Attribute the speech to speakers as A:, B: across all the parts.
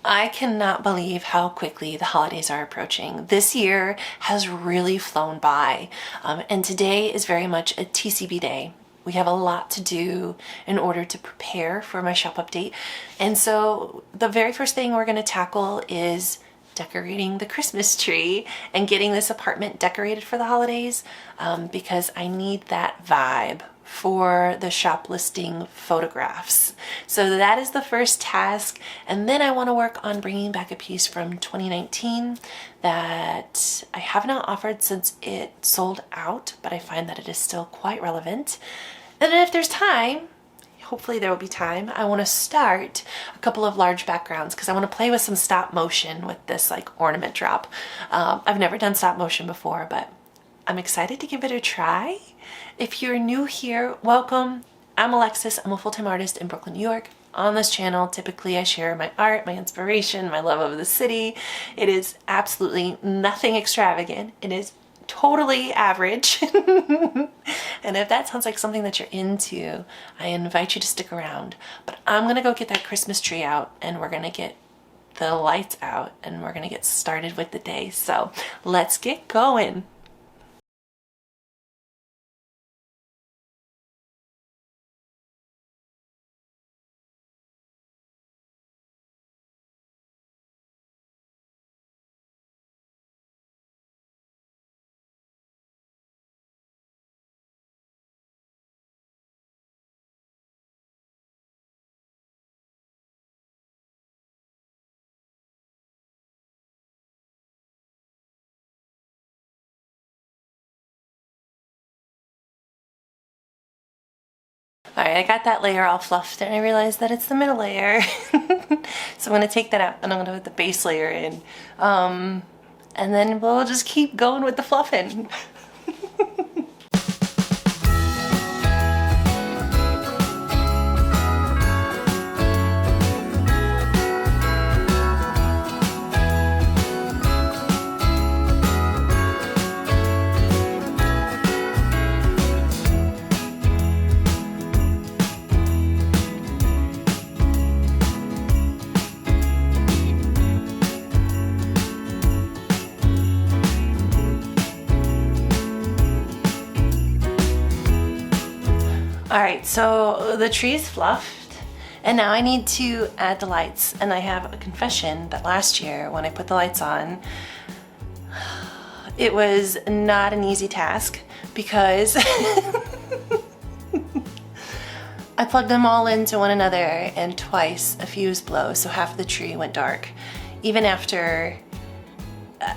A: I cannot believe how quickly the holidays are approaching. This year has really flown by, and today is very much a TCB day. We have a lot to do in order to prepare for my shop update. And so the very first thing we're going to tackle is decorating the Christmas tree and getting this apartment decorated for the holidays, because I need that vibe for the shop listing photographs. So that is the first task. And then I want to work on bringing back a piece from 2019 that I have not offered since it sold out, but I find that it is still quite relevant. And then if there's time, hopefully there will be time, I want to start a couple of large backgrounds because I want to play with some stop motion with this like ornament drop. I've never done stop motion before, but I'm excited to give it a try. If you're new here, welcome. I'm Alexis. I'm a full-time artist in Brooklyn, New York. On this channel, typically I share my art, my inspiration, my love of the city. It is absolutely nothing extravagant. It is totally average. And if that sounds like something that you're into, I invite you to stick around. But I'm gonna go get that Christmas tree out and we're gonna get the lights out and we're gonna get started with the day. So let's get going. Alright, I got that layer all fluffed and I realized that it's the middle layer. So I'm going to take that out and I'm going to put the base layer in. And then we'll just keep going with the fluffing. Alright, so the tree is fluffed and now I need to add the lights, and I have a confession that last year when I put the lights on, it was not an easy task because I plugged them all into one another and twice a fuse blow, so half the tree went dark. Even after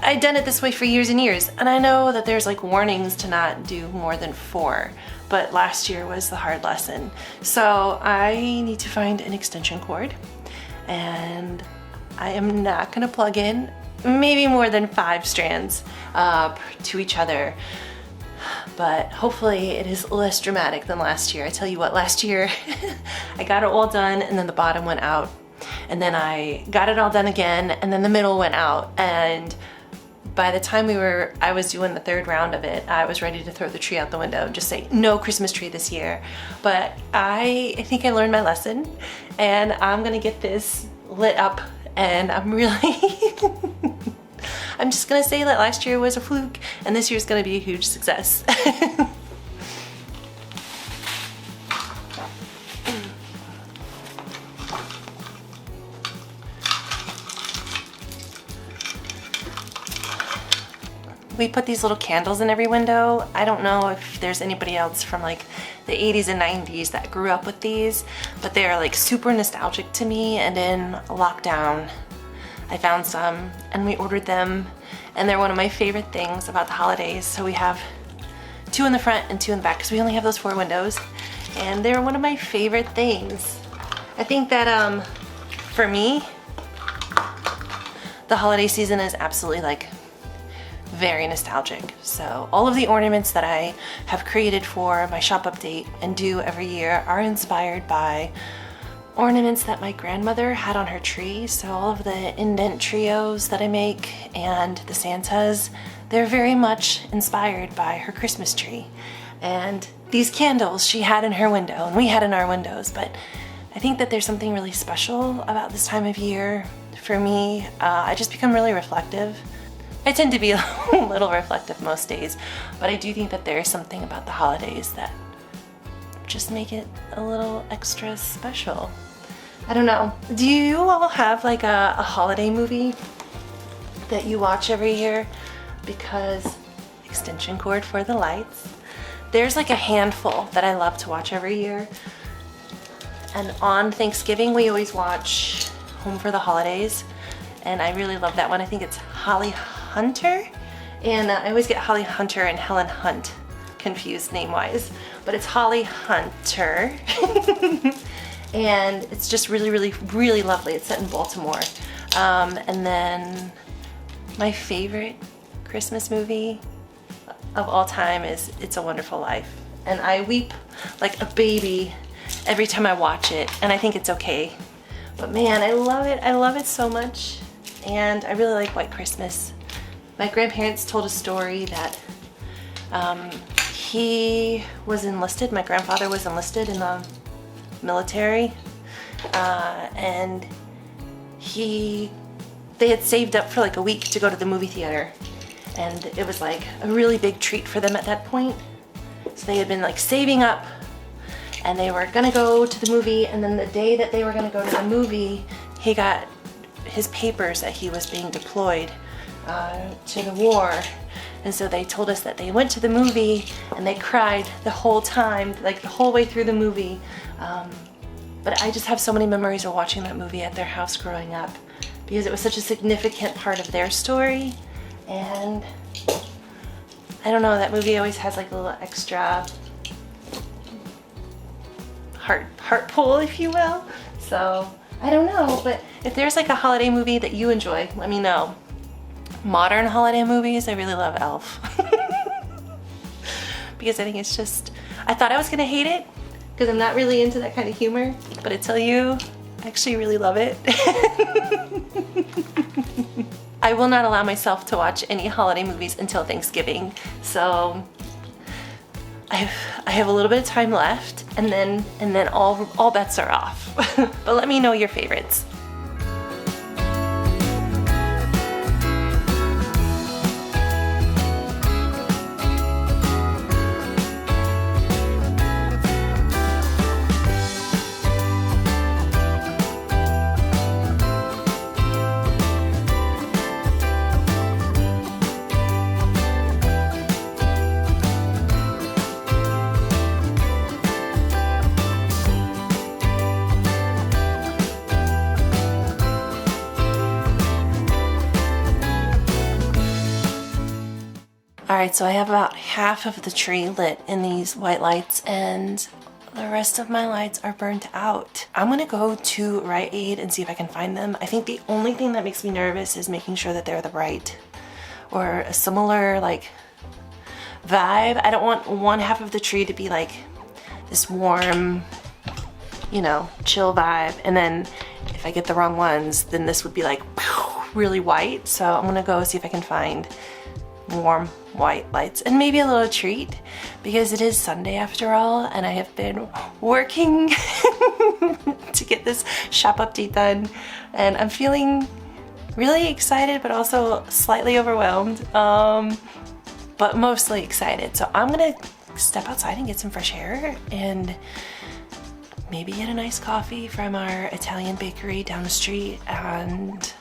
A: I'd done it this way for years and years, and I know that there's like warnings to not do more than 4, but last year was the hard lesson. So I need to find an extension cord, and I am not gonna plug in maybe more than 5 strands to each other, but hopefully it is less dramatic than last year. I tell you what, last year I got it all done and then the bottom went out, and then I got it all done again and then the middle went out, and by the time I was doing the 3rd round of it, I was ready to throw the tree out the window and just say, no Christmas tree this year. But I think I learned my lesson and I'm gonna get this lit up, and I'm really, I'm just gonna say that last year was a fluke and this year's gonna be a huge success. We put these little candles in every window. I don't know if there's anybody else from like the 80s and 90s that grew up with these, but they are like super nostalgic to me, and in lockdown I found some and we ordered them, and they're one of my favorite things about the holidays. So we have 2 in the front and 2 in the back because we only have those 4 windows, and they're one of my favorite things. I think that for me, the holiday season is absolutely like very nostalgic. So all of the ornaments that I have created for my shop update and do every year are inspired by ornaments that my grandmother had on her tree. So all of the indent trios that I make and the Santas, they're very much inspired by her Christmas tree. And these candles she had in her window and we had in our windows, but I think that there's something really special about this time of year for me. I just become really reflective. I tend to be a little reflective most days, but I do think that there's something about the holidays that just make it a little extra special. I don't know. Do you all have like a holiday movie that you watch every year? Because extension cord for the lights. There's like a handful that I love to watch every year. And on Thanksgiving, we always watch Home for the Holidays. And I really love that one. I think it's Holly Hunter. And I always get Holly Hunter and Helen Hunt confused name-wise. But it's Holly Hunter. And it's just really, really, really lovely. It's set in Baltimore. And then my favorite Christmas movie of all time is It's a Wonderful Life. And I weep like a baby every time I watch it, and I think it's okay. But man, I love it. I love it so much. And I really like White Christmas. My grandparents told a story that he was enlisted, my grandfather was enlisted in the military, and they had saved up for like a week to go to the movie theater, and it was like a really big treat for them at that point. So they had been like saving up, and they were gonna go to the movie, and then the day that they were gonna go to the movie, he got his papers that he was being deployed to the war. And so they told us that they went to the movie and they cried the whole time, like the whole way through the movie. But I just have so many memories of watching that movie at their house growing up, because it was such a significant part of their story. And I don't know, that movie always has like a little extra heart pull, if you will. So I don't know, but if there's like a holiday movie that you enjoy, let me know. Modern holiday movies, I really love Elf. Because I think it's just, I thought I was gonna hate it because I'm not really into that kind of humor, but I tell you, I actually really love it. I will not allow myself to watch any holiday movies until Thanksgiving, so I have a little bit of time left, and then all bets are off. But let me know your favorites. Alright, so I have about half of the tree lit in these white lights, and the rest of my lights are burnt out. I'm gonna go to Rite Aid and see if I can find them. I think the only thing that makes me nervous is making sure that they're the right or a similar like vibe. I don't want one half of the tree to be like this warm, you know, chill vibe, and then if I get the wrong ones, then this would be like really white. So I'm gonna go see if I can find warm white lights and maybe a little treat, because it is Sunday after all, and I have been working to get this shop update done, and I'm feeling really excited but also slightly overwhelmed, but mostly excited. So I'm gonna step outside and get some fresh air and maybe get a nice coffee from our Italian bakery down the street and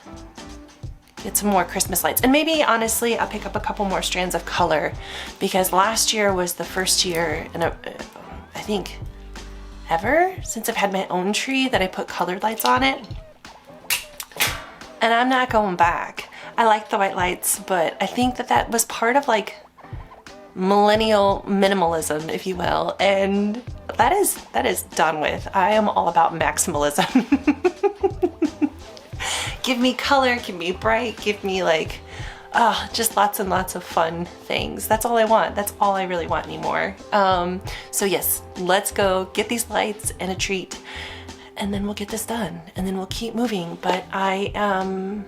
A: get some more Christmas lights. And maybe, honestly, I'll pick up a couple more strands of color, because last year was the first year, in I think, ever since I've had my own tree that I put colored lights on it. And I'm not going back. I like the white lights, but I think that that was part of like millennial minimalism, if you will. And that is done with. I am all about maximalism. Give me color, give me bright, give me like, just lots and lots of fun things. That's all I want. That's all I really want anymore. So yes, let's go get these lights and a treat, and then we'll get this done, and then we'll keep moving. But I am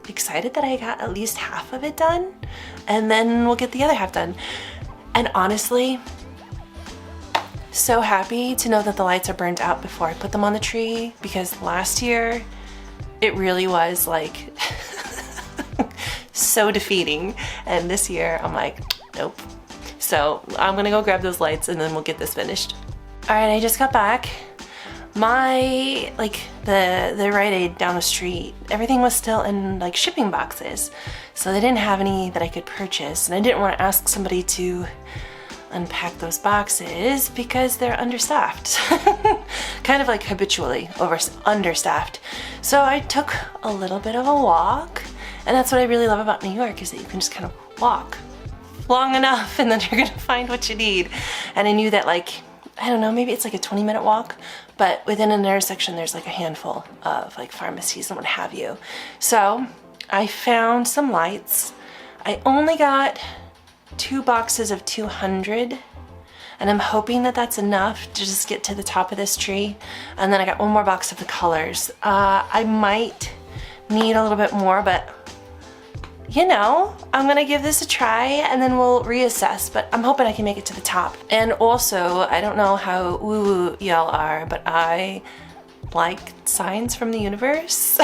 A: excited that I got at least half of it done, and then we'll get the other half done. And honestly, so happy to know that the lights are burned out before I put them on the tree, because last year it really was like so defeating. And this year I'm like, nope. So I'm gonna go grab those lights and then we'll get this finished. All right, I just got back. My, like the Rite Aid down the street, everything was still in like shipping boxes. So they didn't have any that I could purchase. And I didn't want to ask somebody to unpack those boxes because they're understaffed. Kind of like habitually understaffed. So I took a little bit of a walk, and that's what I really love about New York, is that you can just kind of walk long enough and then you're gonna find what you need. And I knew that, like, I don't know, maybe it's like a 20-minute walk, but within an intersection there's like a handful of like pharmacies and what have you. So I found some lights. I only got 2 boxes of 200, and I'm hoping that that's enough to just get to the top of this tree. And then I got 1 more box of the colors. I might need a little bit more, but you know, I'm gonna give this a try and then we'll reassess, but I'm hoping I can make it to the top. And also, I don't know how woo-woo y'all are, but I like signs from the universe.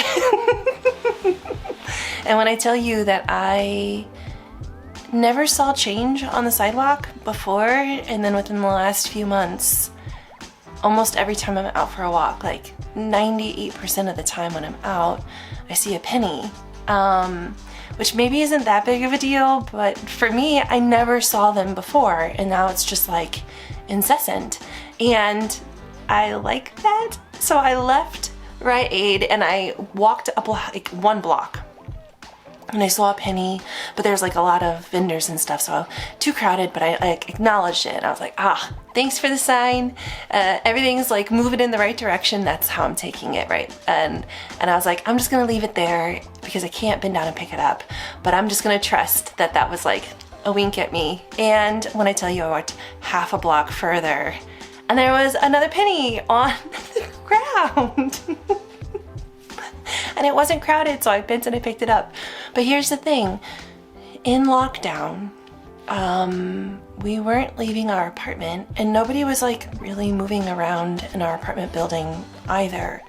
A: And when I tell you that I never saw change on the sidewalk before, and then within the last few months, almost every time I'm out for a walk, like 98% of the time when I'm out, I see a penny. Which maybe isn't that big of a deal, but for me, I never saw them before, and now it's just like incessant. And I like that. So I left Rite Aid and I walked up like 1 block. And I saw a penny, but there's like a lot of vendors and stuff, so too crowded, but I like acknowledged it. And I was like, ah, thanks for the sign. Everything's like moving in the right direction. That's how I'm taking it, right? And I was like, I'm just gonna leave it there because I can't bend down and pick it up, but I'm just gonna trust that that was like a wink at me. And when I tell you I walked half a block further, and there was another penny on the ground. And it wasn't crowded, so I bent and I picked it up. But here's the thing, in lockdown, we weren't leaving our apartment, and nobody was like really moving around in our apartment building either.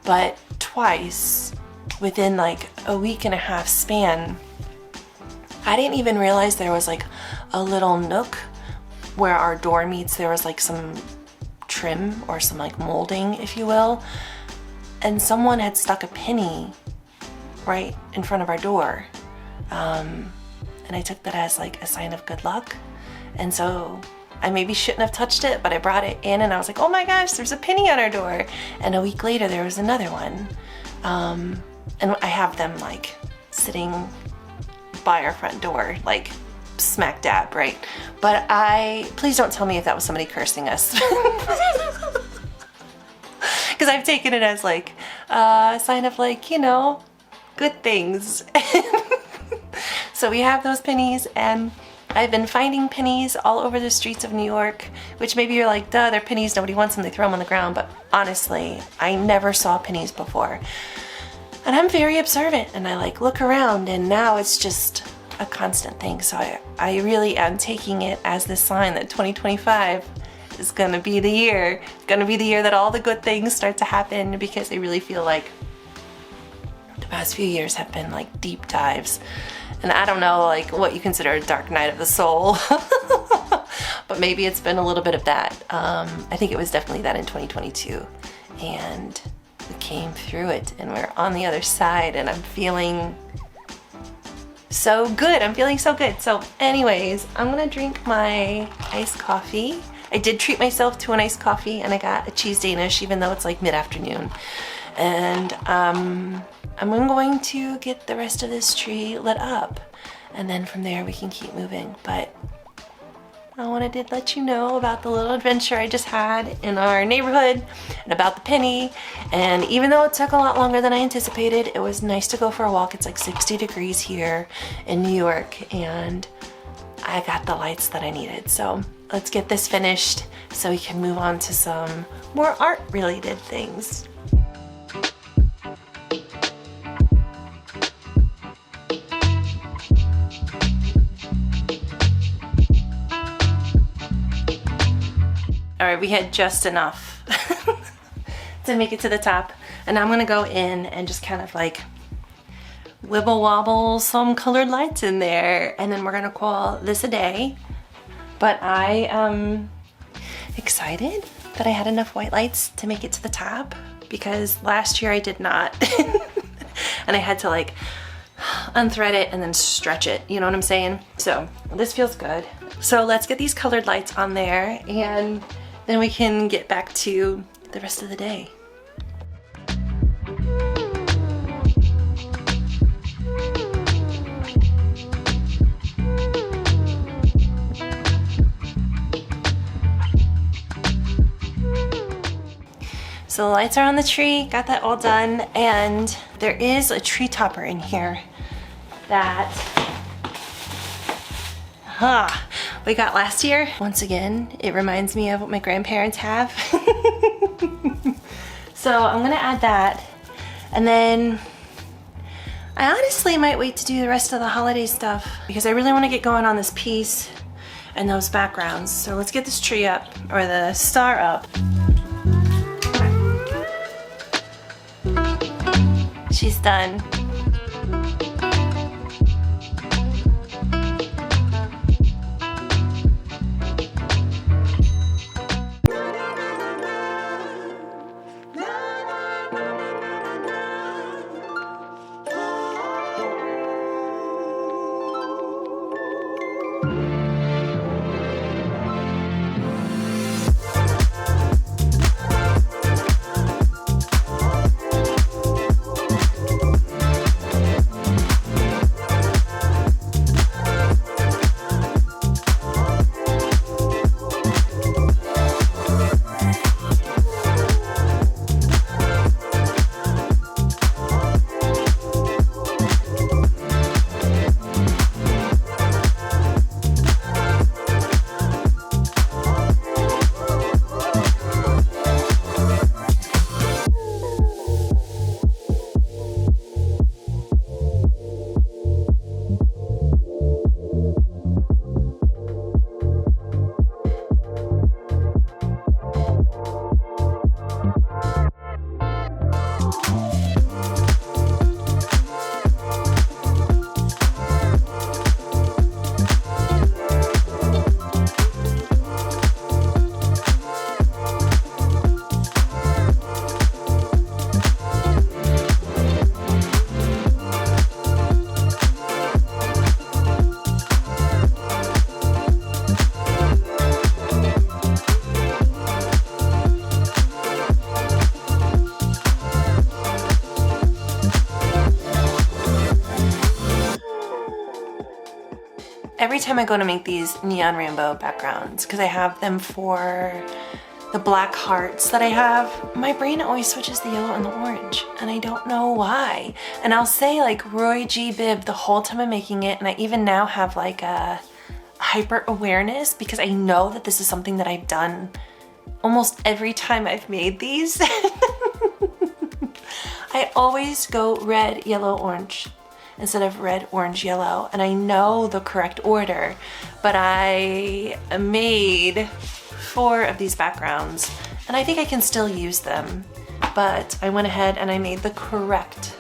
A: But twice, within like a week and a half span, I didn't even realize there was like a little nook where our door meets. There was like some trim or some like molding, if you will. And someone had stuck a penny right in front of our door. And I took that as like a sign of good luck. And so I maybe shouldn't have touched it, but I brought it in and I was like, oh my gosh, there's a penny on our door. And a week later there was another one. And I have them like sitting by our front door, like smack dab, right? But please don't tell me if that was somebody cursing us. Because I've taken it as like a sign of like, you know, good things. So we have those pennies, and I've been finding pennies all over the streets of New York, which maybe you're like, duh, they're pennies, nobody wants them, they throw them on the ground. But honestly, I never saw pennies before. And I'm very observant, and I like look around, and now it's just a constant thing. So I really am taking it as the sign that 2025 is gonna be the year. It's gonna be the year that all the good things start to happen, because I really feel like the past few years have been like deep dives. And I don't know like what you consider a dark night of the soul, but maybe it's been a little bit of that. I think it was definitely that in 2022. And we came through it and we're on the other side, and I'm feeling so good. I'm feeling so good. So anyways, I'm gonna drink my iced coffee. I did treat myself to an iced coffee, and I got a cheese Danish, even though it's like mid-afternoon. And I'm going to get the rest of this tree lit up, and then from there we can keep moving. But I wanted to let you know about the little adventure I just had in our neighborhood and about the penny. And even though it took a lot longer than I anticipated, it was nice to go for a walk. It's like 60 degrees here in New York, and I got the lights that I needed. So let's get this finished so we can move on to some more art related things. All right, we had just enough to make it to the top. And I'm gonna go in and just kind of like wibble wobble some colored lights in there, and then we're gonna call this a day. But I am excited that I had enough white lights to make it to the top, because last year I did not. And I had to like unthread it and then stretch it, you know what I'm saying? So this feels good. So let's get these colored lights on there, and then we can get back to the rest of the day. So the lights are on the tree, got that all done, and there is a tree topper in here that we got last year. Once again, it reminds me of what my grandparents have. So I'm gonna add that, and then I honestly might wait to do the rest of the holiday stuff because I really want to get going on this piece and those backgrounds. So let's get this tree up, or the star up. She's done. Every time I go to make these neon rainbow backgrounds, because I have them for the black hearts that I have, my brain always switches the yellow and the orange, and I don't know why. And I'll say like Roy G. Biv the whole time I'm making it, and I even now have like a hyper awareness because I know that this is something that I've done almost every time I've made these. I always go red, yellow, orange instead of red, orange, yellow, and I know the correct order, but I made 4 of these backgrounds and I think I can still use them, but I went ahead and I made the correct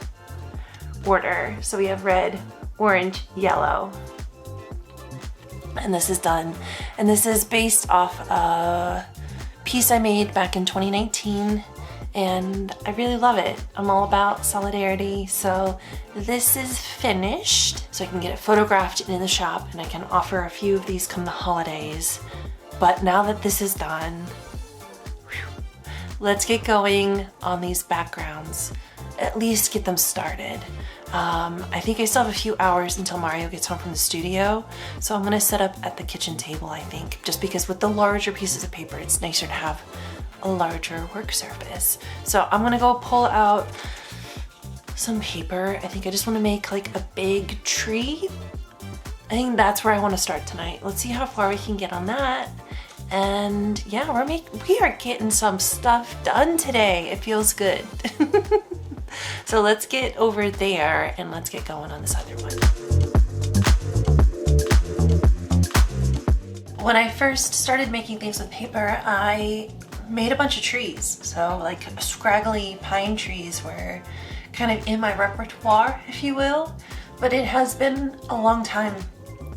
A: order. So we have red, orange, yellow, and this is done. And this is based off a piece I made back in 2019, and I really love it. I'm all about solidarity, so this is finished. So I can get it photographed in the shop, and I can offer a few of these come the holidays. But now that this is done, let's get going on these backgrounds. At least get them started. I think I still have a few hours until Mario gets home from the studio, so I'm gonna set up at the kitchen table, I think, just because with the larger pieces of paper, it's nicer to have a larger work surface. So I'm gonna go pull out some paper. I think I just wanna make like a big tree. I think that's where I wanna start tonight. Let's see how far we can get on that. And yeah, we are getting some stuff done today. It feels good. So let's get over there and let's get going on this other one. When I first started making things with paper, I made a bunch of trees. So like scraggly pine trees were kind of in my repertoire, if you will. But it has been a long time,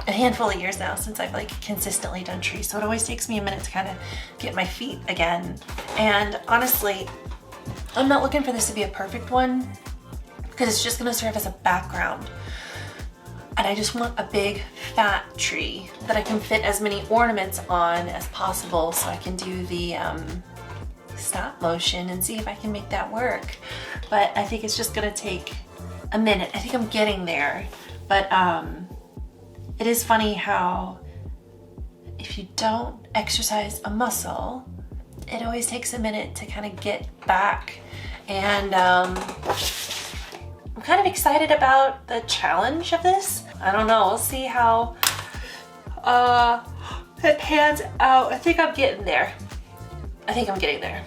A: a handful of years now since I've like consistently done trees. So it always takes me a minute to kind of get my feet again. And honestly, I'm not looking for this to be a perfect one because it's just gonna serve as a background. And I just want a big fat tree that I can fit as many ornaments on as possible, so I can do the stop motion and see if I can make that work. But I think it's just gonna take a minute. I think I'm getting there. But it is funny how if you don't exercise a muscle, it always takes a minute to kind of get back. And I'm kind of excited about the challenge of this. I don't know, we'll see how it pans out. I think I'm getting there. I think I'm getting there.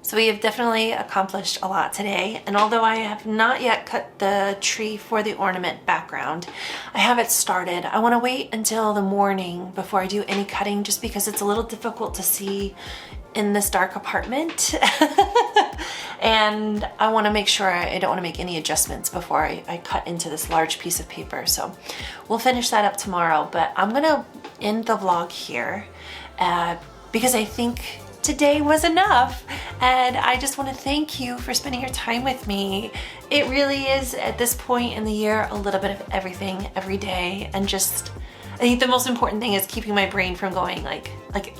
A: So we have definitely accomplished a lot today, and although I have not yet cut the tree for the ornament background, I have it started. I want to wait until the morning before I do any cutting, just because it's a little difficult to see in this dark apartment. And I want to make sure I don't want to make any adjustments before I cut into this large piece of paper. So we'll finish that up tomorrow, but I'm gonna end the vlog here because I think today was enough, and I just want to thank you for spending your time with me. It really is, at this point in the year, a little bit of everything every day, and just I think the most important thing is keeping my brain from going like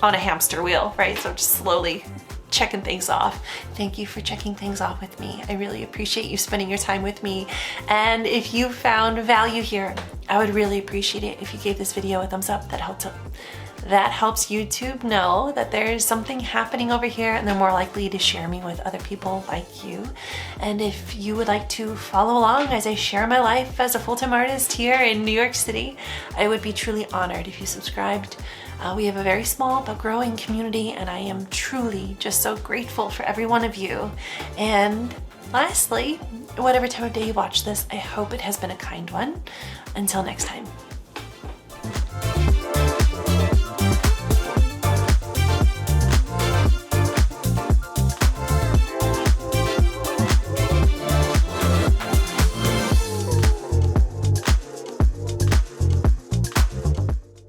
A: on a hamster wheel, right? So just slowly checking things off. Thank you for checking things off with me. I really appreciate you spending your time with me, and if you found value here, I would really appreciate it if you gave this video a thumbs up. That helps YouTube know that there's something happening over here, and they're more likely to share me with other people like you. And if you would like to follow along as I share my life as a full-time artist here in New York City, I would be truly honored if you subscribed. We have a very small but growing community, and I am truly just so grateful for every one of you. And lastly, whatever time of day you watch this, I hope it has been a kind one. Until next time.